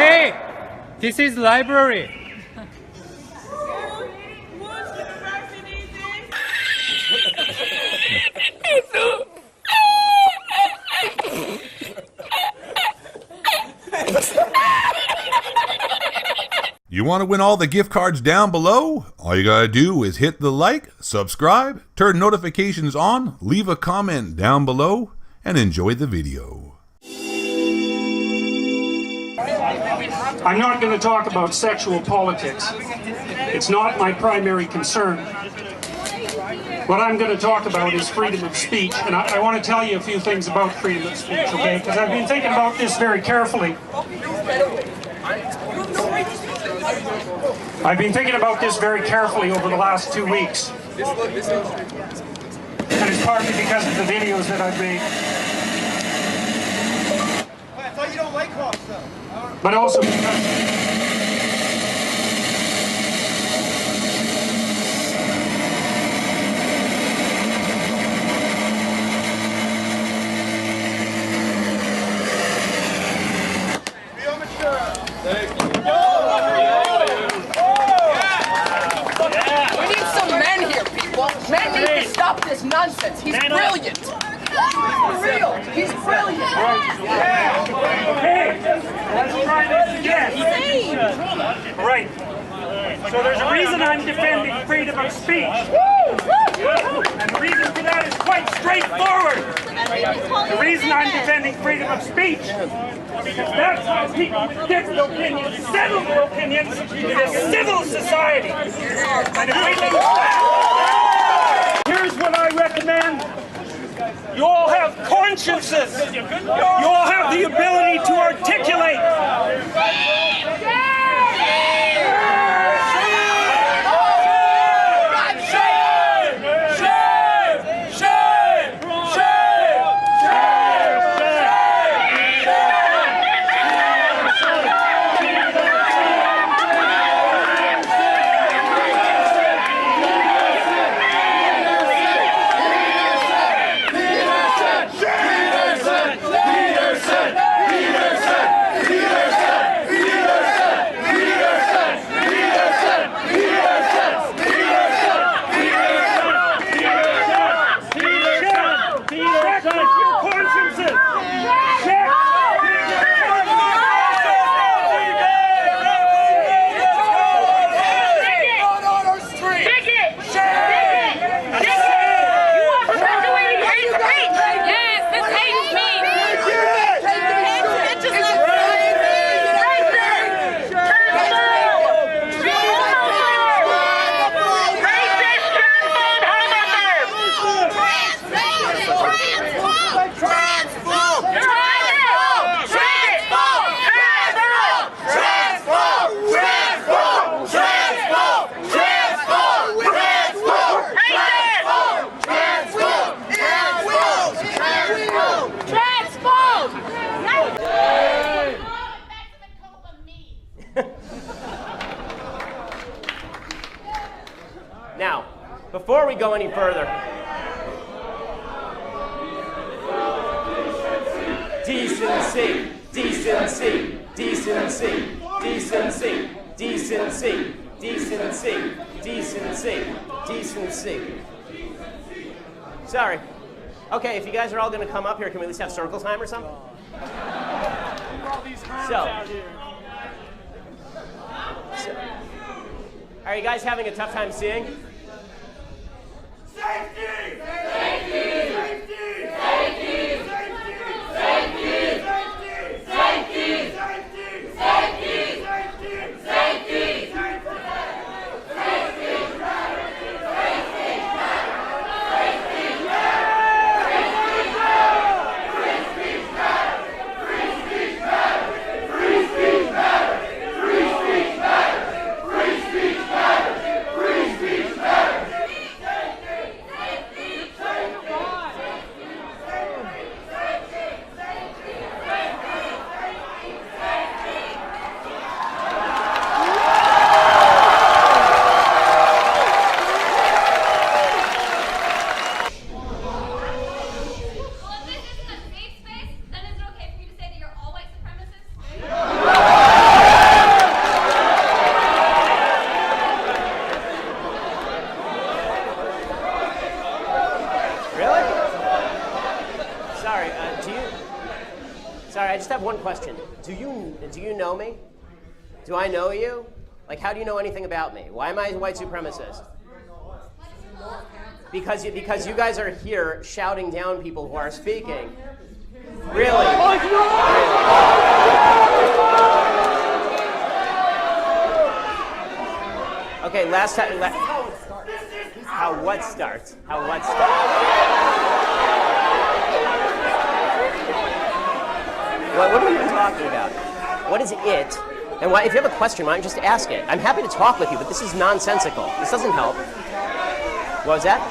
Hey, this is library. You want to win all the gift cards down below? All you gotta do is hit the like, subscribe, turn notifications on, leave a comment down below, and enjoy the video. I'm not going to talk about sexual politics. It's not my primary concern. What I'm going to talk about is freedom of speech, and I want to tell you a few things about freedom of speech, okay? Because I've been thinking about this very carefully. I've been thinking about this very carefully over the last 2 weeks. And it's partly because of the videos that I've made. I thought you don't like Hawks, though. But also because... Men need to stop this nonsense. He's brilliant. For real. He's brilliant. Hey, let's try this again. Right. So there's a reason I'm defending freedom of speech. And the reason for that is quite straightforward. The reason I'm defending freedom of speech is because that's how people with different opinions settle their opinions in a civil society. And if we leave that, here's what I recommend. You all have consciences. You all have the ability to articulate. Now, before we go any further, decency, decency, decency, decency, decency, decency, decency, decency. Sorry. Okay, if you guys are all going to come up here, can we at least have circle time or something? So, are you guys having a tough time seeing? Safety! Safety! Safety! Safety! Safety! Safety! Safety! Safety! Free speech matters! question. Do you know me? Do I know you? Like, how do you know anything about me? Why am I a white supremacist? Because you guys are here shouting down people who are speaking. Really? Okay, last time. How what starts? How what starts? What are we even talking about? What is it? And why, if you have a question, why don't you just ask it? I'm happy to talk with you, but this is nonsensical. This doesn't help. What was that?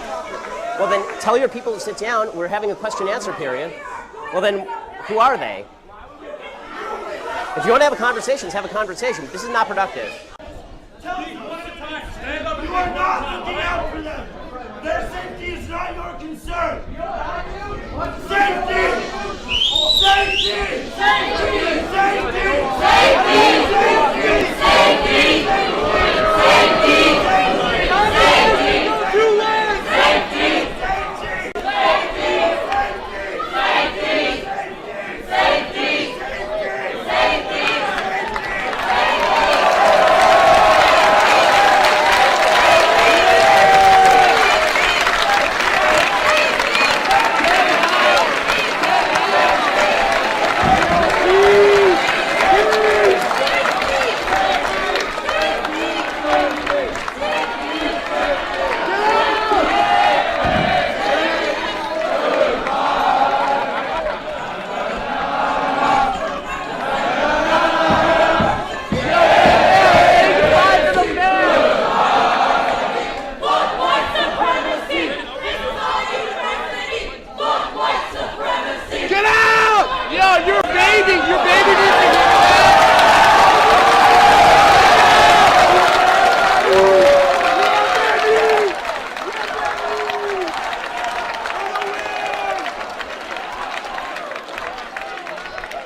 Well, then tell your people to sit down. We're having a question-answer period. Well, then who are they? If you want to have a conversation, let's have a conversation. But this is not productive. You are not looking out for them. Their safety is not your concern. Safety! Safety! Safety! Safety! Safety!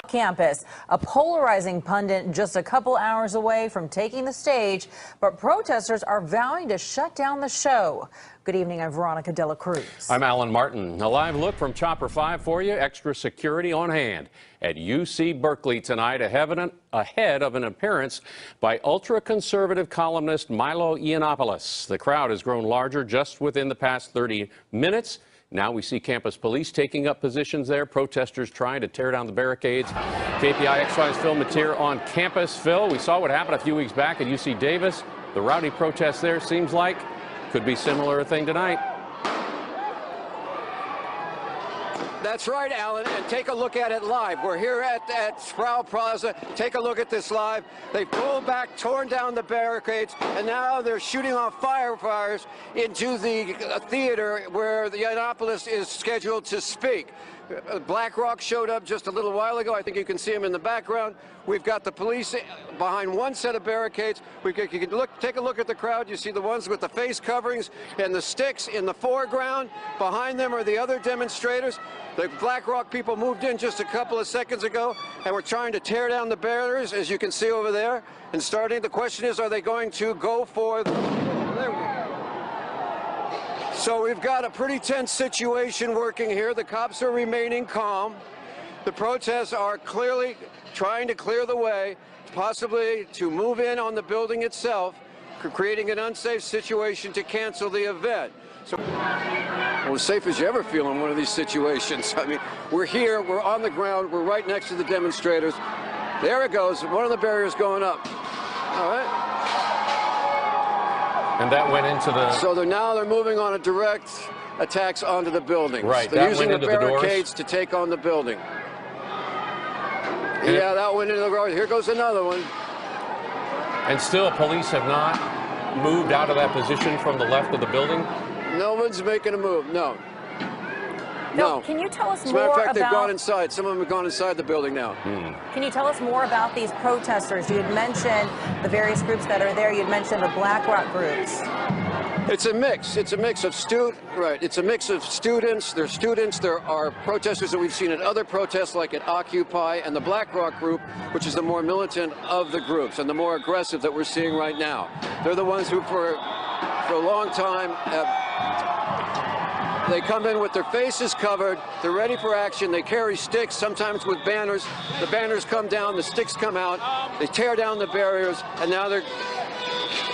Campus. A polarizing pundit just a couple hours away from taking the stage, but protesters are vowing to shut down the show. Good evening, I'm Veronica Dela Cruz. I'm Alan Martin. A live look from Chopper 5 for you. Extra security on hand at UC Berkeley tonight ahead of an appearance by ultra-conservative columnist Milo Yiannopoulos. The crowd has grown larger just within the past 30 minutes. Now we see campus police taking up positions there, protesters trying to tear down the barricades. KPI X-Files Phil Mateer on campus. Phil, we saw what happened a few weeks back at UC Davis. The rowdy protest there seems like could be similar thing tonight. That's right, Alan, and take a look at it live. We're here at Sproul Plaza. Take a look at this live. They pulled back, torn down the barricades, and now they're shooting off firefighters into the theater where the Yiannopoulos is scheduled to speak. BlackRock showed up just a little while ago. I think you can see him in the background. We've got the police behind one set of barricades. You can take a look at the crowd. You see the ones with the face coverings and the sticks in the foreground. Behind them are the other demonstrators. The BlackRock people moved in just a couple of seconds ago, and we're trying to tear down the barriers, as you can see over there. And the question is, are they going to go for there we go. So we've got a pretty tense situation working here. The cops are remaining calm. The protests are clearly trying to clear the way, possibly to move in on the building itself, creating an unsafe situation to cancel the event. So, well, as safe as you ever feel in one of these situations. I mean, we're here, we're on the ground, we're right next to the demonstrators. There it goes, one of the barriers going up. All right. And that went into the... So they're moving on a direct attacks onto the building. Right, They're that using went the into barricades to take on the building. Yeah, that went into the garage. Here goes another one. And still, police have not moved out of that position from the left of the building? No one's making a move, no. No. Can you tell us As a matter more of fact, about... they've gone inside. Some of them have gone inside the building now. Can you tell us more about these protesters? You had mentioned the various groups that are there. You had mentioned the BlackRock groups. It's a mix. It's a mix of It's a mix of students. There's students. There are protesters that we've seen at other protests, like at Occupy, and the BlackRock group, which is the more militant of the groups and the more aggressive that we're seeing right now. They're the ones who, for a long time, have They come in with their faces covered. They're ready for action. They carry sticks, sometimes with banners. The banners come down, the sticks come out. They tear down the barriers, and now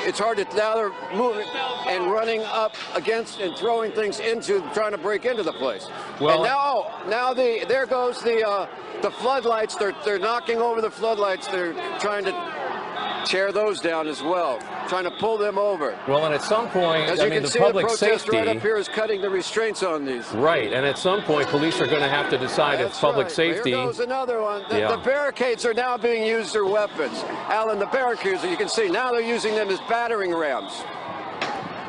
it's hard to, now they're moving and running up against and throwing things into, trying to break into the place. Well, and now there goes the floodlights. They're knocking over the floodlights. They're trying to tear those down as well, trying to pull them over. Well, and at some point, as I you mean, can the see, public the protest safety right up here is cutting the restraints on these. Right, and at some point, police are going to have to decide if public safety. Here goes another one. The barricades are now being used as weapons. Alan, the barricades, you can see now they're using them as battering rams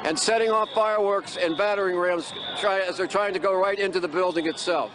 and setting off fireworks and battering rams as they're trying to go right into the building itself.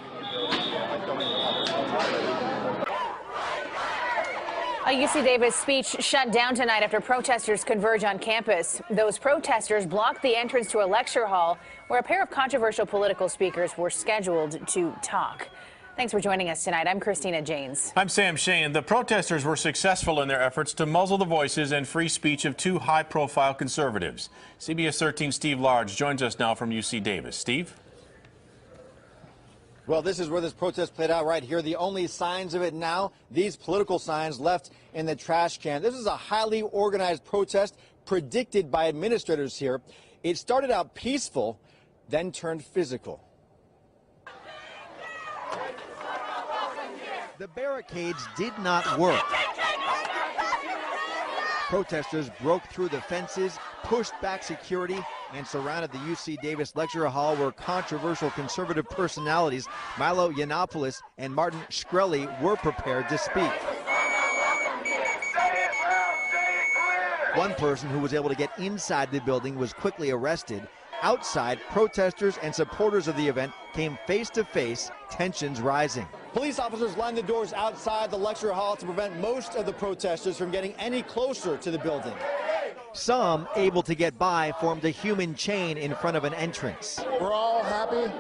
A UC Davis speech shut down tonight after protesters converge on campus. Those protesters blocked the entrance to a lecture hall where a pair of controversial political speakers were scheduled to talk. Thanks for joining us tonight. I'm Christina Janes. I'm Sam Shane. The protesters were successful in their efforts to muzzle the voices and free speech of two high-profile conservatives. CBS 13's Steve Large joins us now from UC Davis. Steve? Well, this is where this protest played out right here. The only signs of it now, these political signs left in the trash can. This is a highly organized protest predicted by administrators here. It started out peaceful, then turned physical. The barricades did not work. Protesters broke through the fences, pushed back security, and surrounded the UC Davis lecture hall where controversial conservative personalities Milo Yiannopoulos and Martin Shkreli were prepared to speak. One person who was able to get inside the building was quickly arrested. Outside, protesters and supporters of the event came face to face, tensions rising. Police officers lined the doors outside the lecture hall to prevent most of the protesters from getting any closer to the building. Some, able to get by, formed a human chain in front of an entrance. We're all happy.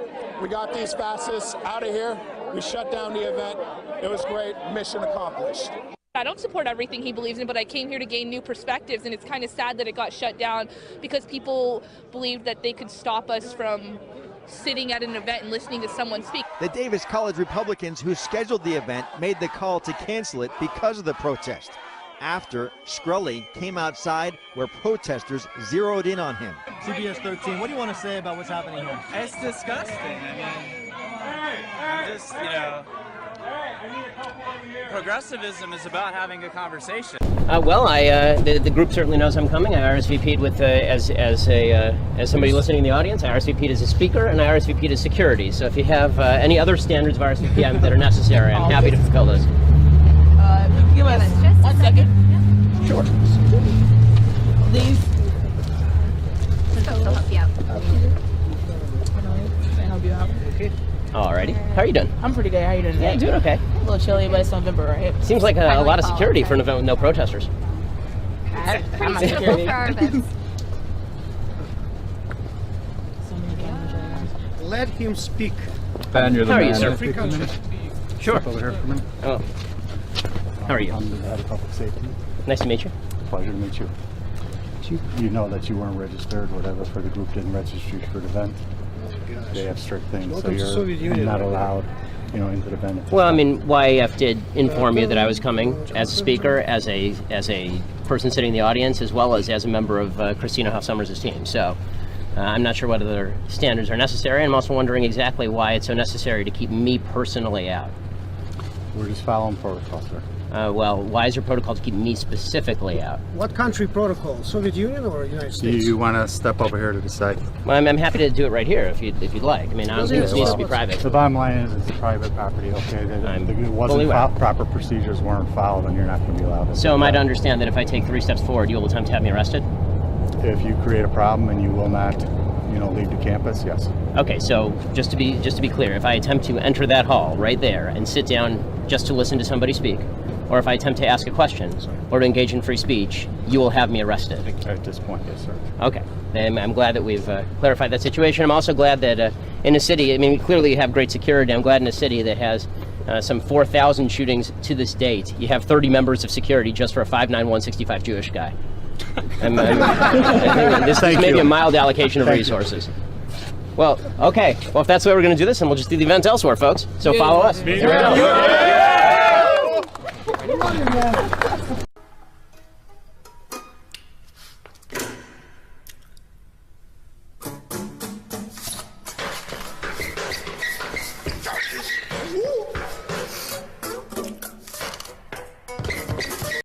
We got these fascists out of here. We shut down the event. It was great. Mission accomplished. I don't support everything he believes in, but I came here to gain new perspectives, and it's kind of sad that it got shut down because people believed that they could stop us from sitting at an event and listening to someone speak. The Davis College Republicans who scheduled the event made the call to cancel it because of the protest. After, Shkreli came outside where protesters zeroed in on him. CBS 13, what do you want to say about what's happening here? It's disgusting. I mean, just, you know, progressivism is about having a conversation. The group certainly knows I'm coming. I RSVP'd with as somebody listening in the audience. I RSVP'd as a speaker, and I RSVP'd as security. So if you have any other standards of RSVP that are necessary, I'm happy to fulfill those. Give us 1 second. Sure. Please. I'll help you out. Can I help you out? Alrighty. How are you doing? I'm pretty good. How are you doing today? Yeah, doing okay. A little chilly, but it's November, right? Seems like a lot of security for an event with no protesters. I'm not security. Let him speak. Ben, you're the How man. are you, sir? Sure. Step over here for a minute. Oh. How are you? I'm the head of public safety. Nice to meet you. Pleasure to meet you. You know that you weren't registered, whatever, for the group didn't register you for the event. They have strict things, so you're not allowed, into the event. Well, I mean, YAF did inform you that I was coming as a speaker, as a person sitting in the audience, as well as a member of Christina Hoff Sommers' team. So I'm not sure what other standards are necessary. I'm also wondering exactly why it's so necessary to keep me personally out. We're just following protocol, sir. Well, why is there protocol to keep me specifically out? What country protocol? Soviet Union or United States? You want to step over here to decide? Well, I'm happy to do it right here if you'd like. I mean, I don't think this needs to be private. The bottom line is it's private property, okay? It wasn't proper procedures weren't followed, and you're not going to be allowed to. So am I to understand that if I take 3 steps forward, you will attempt to have me arrested? If you create a problem and you will not, leave the campus, yes. Okay, so just to be clear, if I attempt to enter that hall right there and sit down just to listen to somebody speak, or if I attempt to ask a question or to engage in free speech, you will have me arrested. At this point, yes, sir. Okay. I'm glad that we've clarified that situation. I'm also glad that in a city, I mean, we clearly have great security. I'm glad in a city that has some 4,000 shootings to this date, you have 30 members of security just for a 5'9", 165 Jewish guy. I think this is maybe a mild allocation of resources. Well, okay. Well, if that's the way we're going to do this, then we'll just do the event elsewhere, folks. So follow us. Here we go.